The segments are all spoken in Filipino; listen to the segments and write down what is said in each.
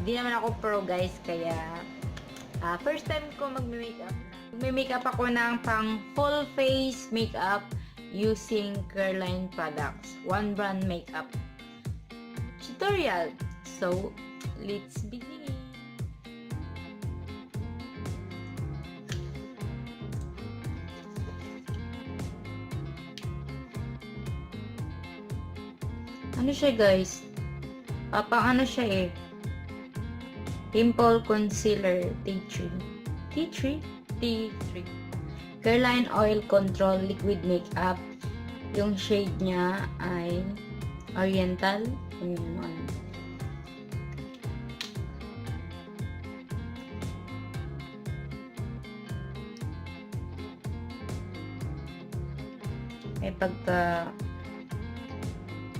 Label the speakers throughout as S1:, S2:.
S1: Hindi naman ako pro guys, kaya first time ko magme-makeup. Magme-makeup ako ng pang full face makeup using Careline products. One brand makeup tutorial. So, let's begin. Ano siya guys? Pang ano siya eh. Pimple Concealer T3. T3? T3. Careline Oil Control Liquid Makeup. Yung shade niya ay Oriental. May pagka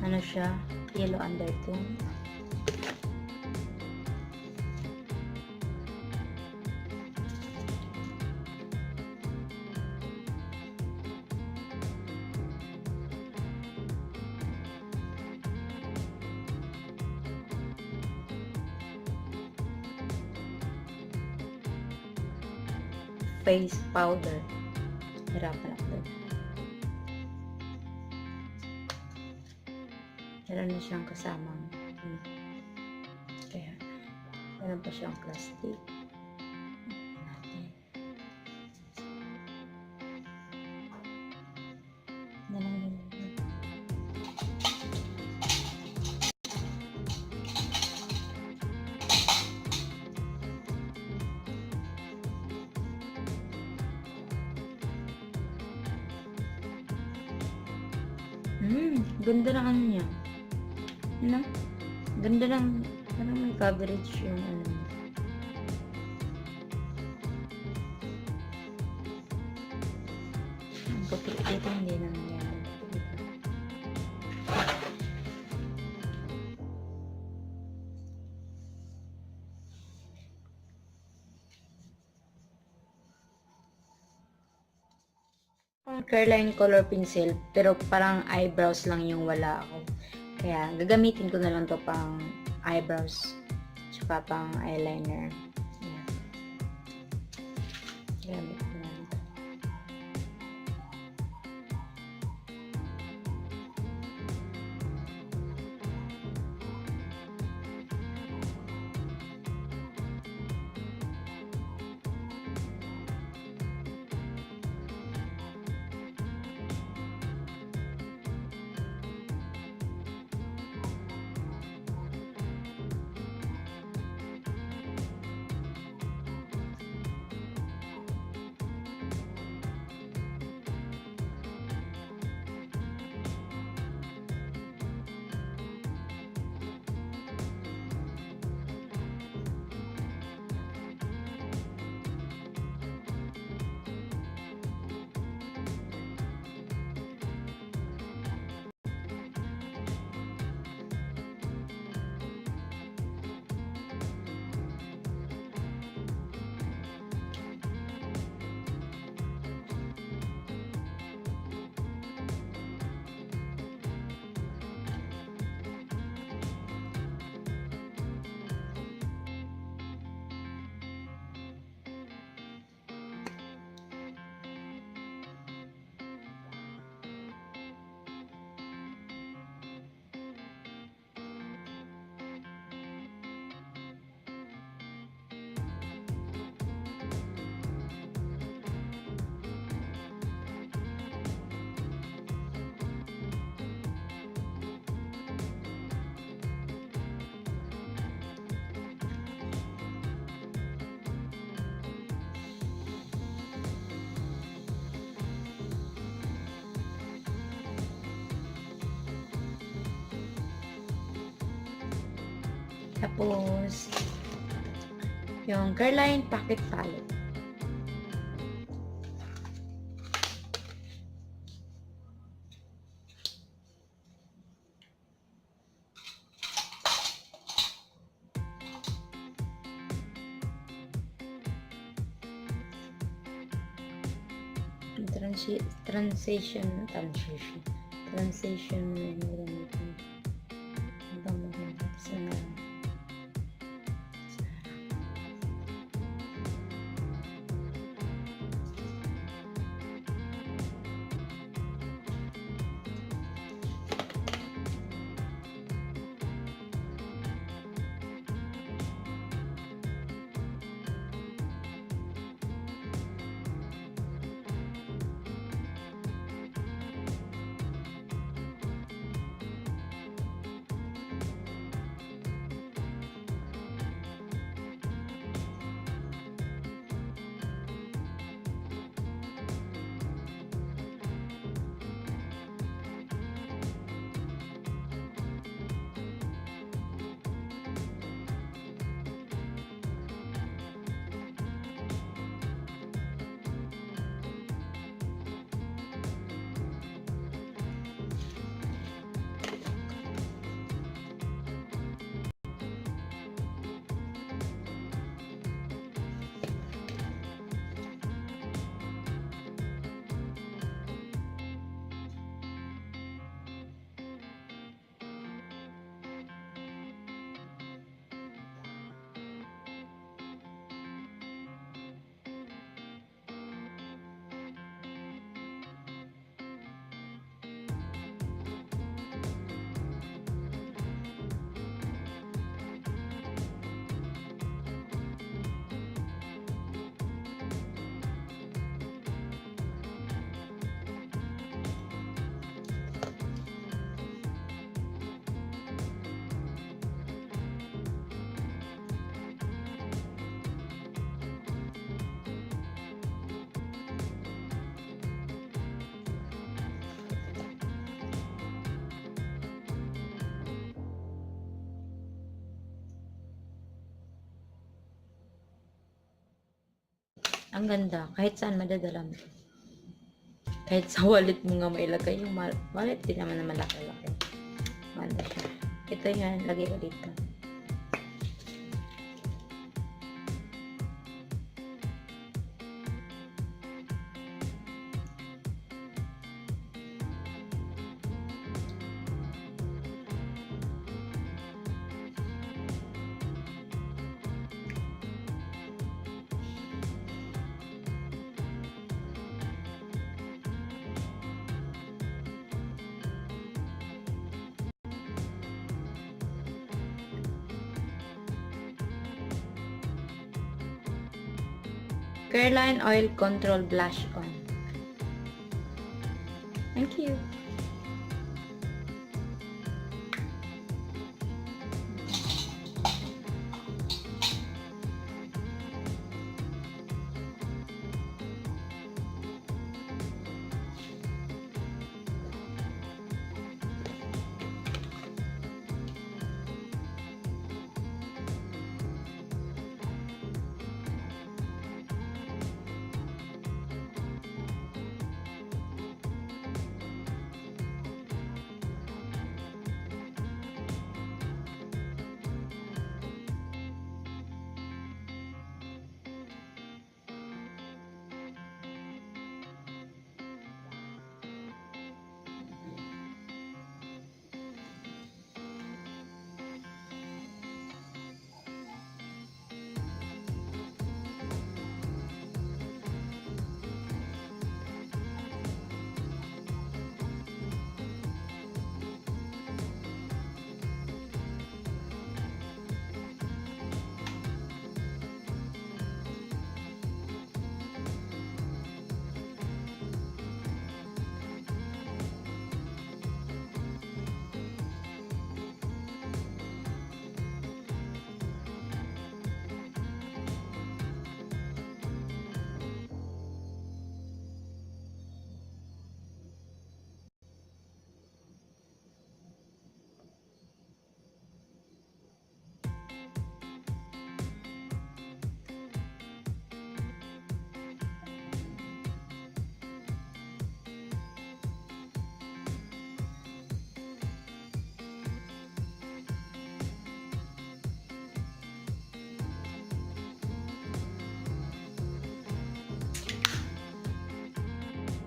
S1: ano siya, yellow undertone. Face powder. Hirapan ako doon. Meron na siyang kasamang kaya meron pa siyang plastic natin. Ganda ng ano niya. Ano? Ganda ng parang may coverage yung ano. Ang puti dito hindi naman yan. Careline color pencil pero parang eyebrows lang yung wala ako. Kaya gagamitin ko na lang to pang eyebrows tsaka pang eyeliner. Yan. Gamit ko na lang to. Tapos, yung Careline Pocket Palette. Transition Ang ganda. Kahit saan madadala mo. Kahit sa wallet mo nga mailagay yung wallet, di naman na malaki-laki. Ganda siya. Ito yan, lagay ko dito. Careline Oil Control Blush On. Thank you.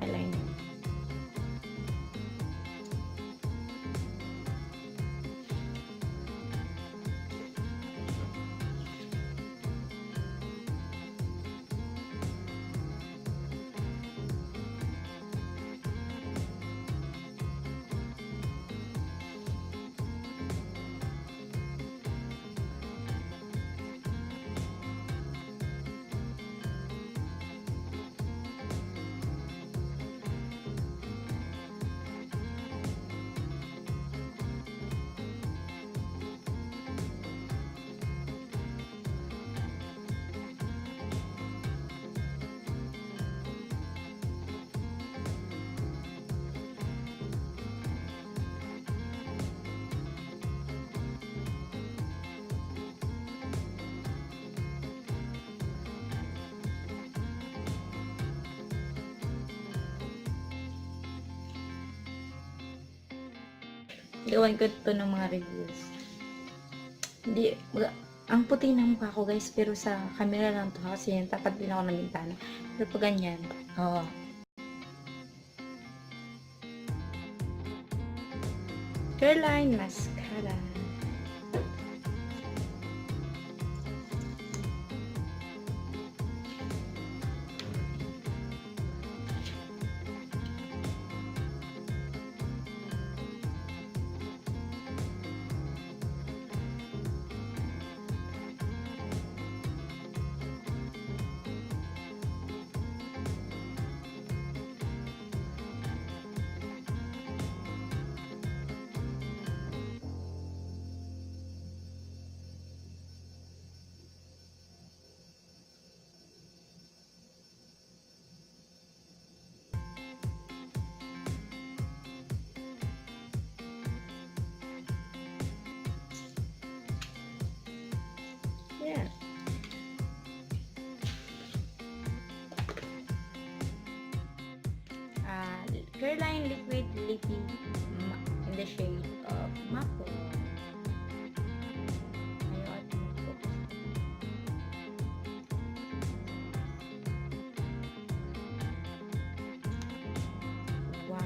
S1: Eyeliner. Gawan ko ito ng mga reviews. Hindi, ang puti ng mukha ko guys, pero sa camera lang to kasi tapat din ako ng bintana. Pero pag ganyan, Careline Mascara. Careline Liquid Lippy in the shade of Mako. Ayaw at mag-focus. Wow.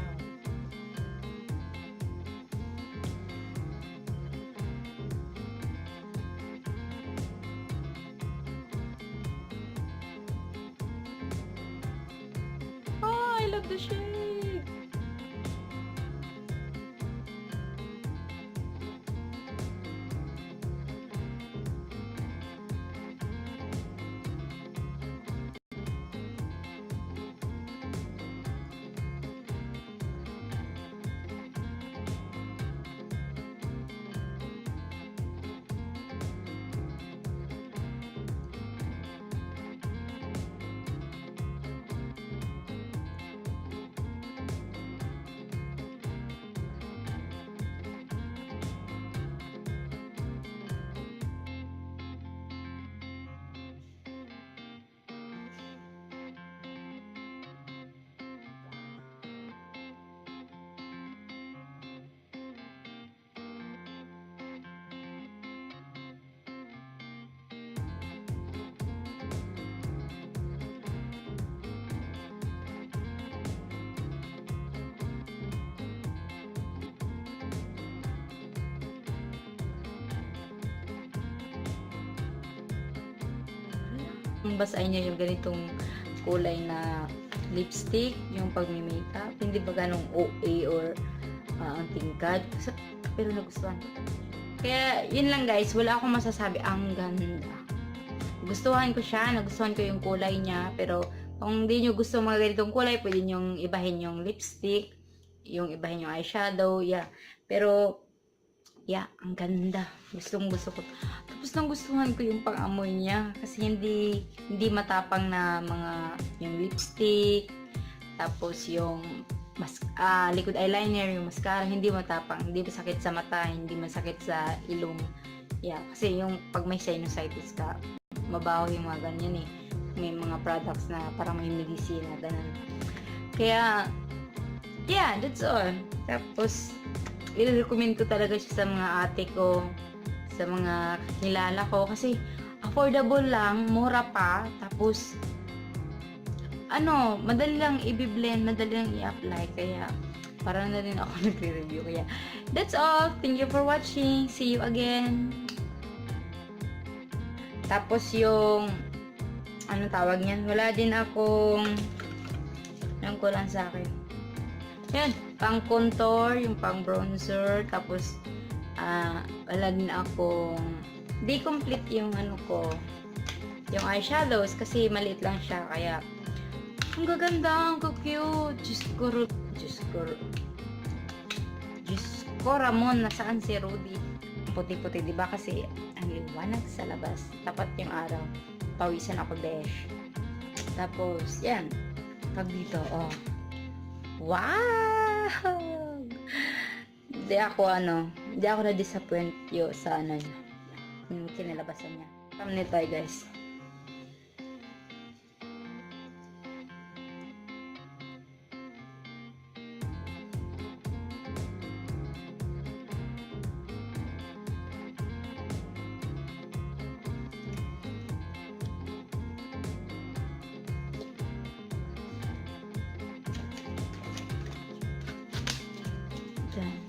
S1: Oh, I love the shade. Basahin niyo yung ganitong kulay na lipstick, yung pag-makeup. Hindi ba ganong OA or ang tingkad. Pero nagustuhan ko. Kaya, yun lang guys. Wala akong masasabi. Ang ganda. Gustuhan ko siya. Nagustuhan ko yung kulay niya. Pero, kung hindi nyo gusto mga ganitong kulay, pwede nyo ibahin yung lipstick. Yung ibahin yung eyeshadow. Yeah. Pero, yeah, ang ganda. Gustong gusto ko. Tapos nagustuhan ko yung pang-amoy niya. Kasi hindi matapang na mga yung lipstick. Tapos yung liquid eyeliner, yung mascara, hindi matapang. Hindi masakit sa mata, hindi masakit sa ilong. Yeah, kasi yung pag may sinusitis ka, mabaho yung mga ganyan eh. May mga products na parang may medicine na ganun. Kaya, yeah, that's all. Tapos, i-recommend ko talaga siya sa mga ate ko, sa mga kilala ko kasi affordable lang, mura pa, tapos madali lang i-blend, madali lang i-apply, kaya parang na rin ako nagre-review. Kaya that's all. Thank you for watching. See you again. Tapos yung tawag niyan, wala din akong ko lang sa akin. Yan, pang contour, yung pang bronzer, tapos wala din akong di complete yung yung eyeshadows kasi maliit lang siya, kaya ang gaganda, ang cute. Diyos ko, Ramon, nasaan si Rudy? Puti-puti, diba? Kasi ang liwanag sa labas. Tapat yung araw. Pawisan ako, besh. Tapos, yan. Pag dito, oh. Wow! Hindi ako na-disappoint yung sa yung kinalabasan niya. Thumbnail tayo, guys. Dyan.